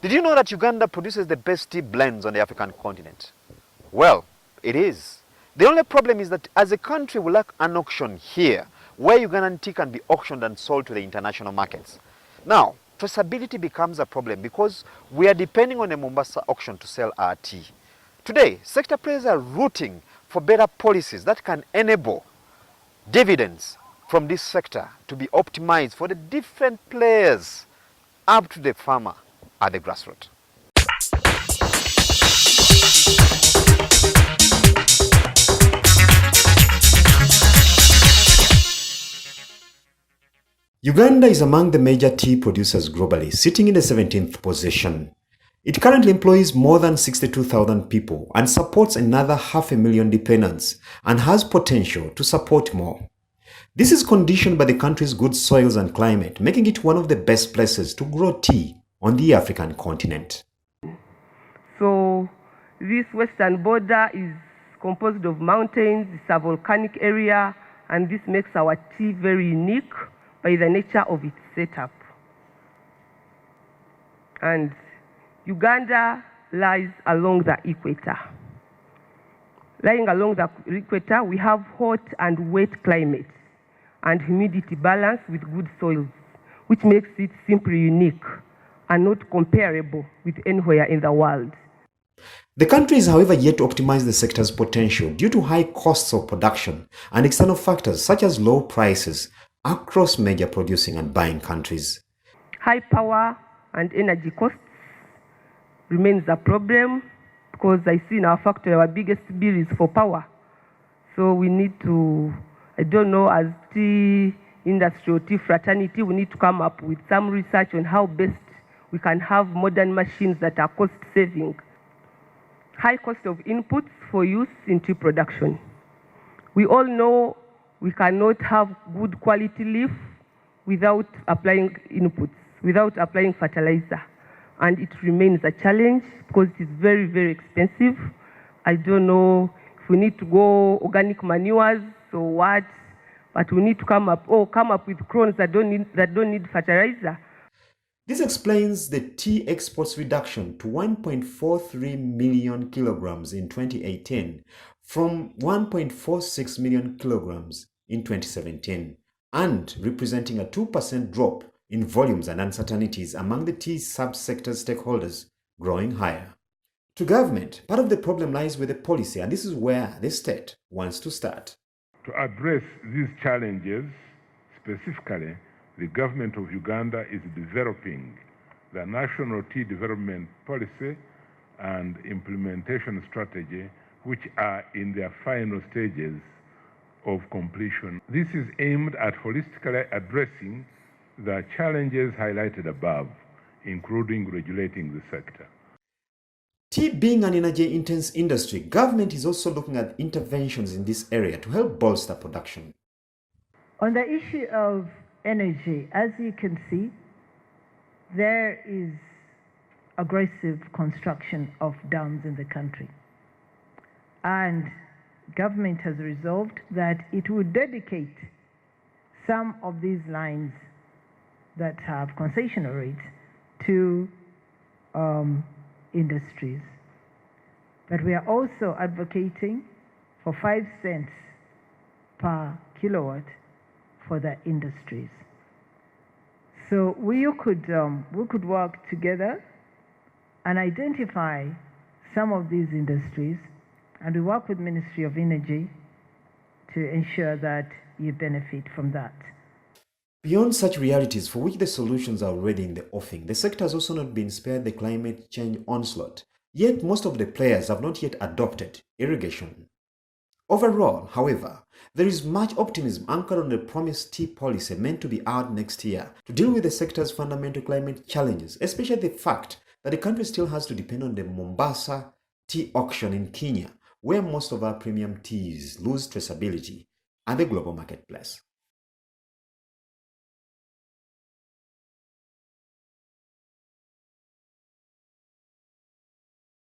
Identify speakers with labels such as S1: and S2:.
S1: Did you know that Uganda produces the best tea blends on the African continent? Well, it is. The only problem is that as a country we lack an auction here where Ugandan tea can be auctioned and sold to the international markets. Now, traceability becomes a problem because we are depending on a Mombasa auction to sell our tea. Today, sector players are rooting for better policies that can enable dividends from this sector to be optimized for the different players up to the farmer at the grassroots. Uganda is among the major tea producers globally, sitting in the 17th position. It currently employs more than 62,000 people and supports another 500,000 dependents and has potential to support more. This is conditioned by the country's good soils and climate, making it one of the best places to grow tea on the African continent.
S2: So this western border is composed of mountains, it's a volcanic area, and this makes our tea very unique by the nature of its setup. And Uganda lies along the equator. Lying along the equator, we have hot and wet climates and humidity balance with good soils, which makes it simply unique and not comparable with anywhere in the world.
S1: The country is, however, yet to optimize the sector's potential due to high costs of production and external factors such as low prices across major producing and buying countries.
S2: High power and energy costs remains a problem because I see in our factory our biggest bill is for power. So we need to, I don't know, as tea industry or tea fraternity, we need to come up with some research on how best we can have modern machines that are cost saving. High cost of inputs for use in tea production. We all know we cannot have good quality leaf without applying inputs, without applying fertilizer. And it remains a challenge because it is very, very expensive. I don't know if we need to go organic manures or what, but we need to come up with crones that don't need fertilizer.
S1: This explains the tea exports reduction to 1.43 million kilograms in 2018 from 1.46 million kilograms in 2017 and representing a 2% drop in volumes and uncertainties among the tea subsector stakeholders growing higher. To government, part of the problem lies with the policy, and this is where the state wants to start.
S3: To address these challenges, specifically, the government of Uganda is developing the National Tea Development Policy and Implementation Strategy, which are in their final stages of completion. This is aimed at holistically addressing the challenges highlighted above, including regulating the sector.
S1: Tea being an energy-intense industry, government is also looking at interventions in this area to help bolster production.
S4: On the issue of energy, as you can see, there is aggressive construction of dams in the country. And government has resolved that it would dedicate some of these lines that have concessional rates to industries. But we are also advocating for 5 cents per kilowatt for the industries. So we could work together and identify some of these industries, and we work with Ministry of Energy to ensure that you benefit from that.
S1: Beyond such realities for which the solutions are already in the offing, the sector has also not been spared the climate change onslaught. Yet most of the players have not yet adopted irrigation. Overall, however, there is much optimism anchored on the promised tea policy meant to be out next year to deal with the sector's fundamental climate challenges, especially the fact that the country still has to depend on the Mombasa tea auction in Kenya, where most of our premium teas lose traceability at the global marketplace.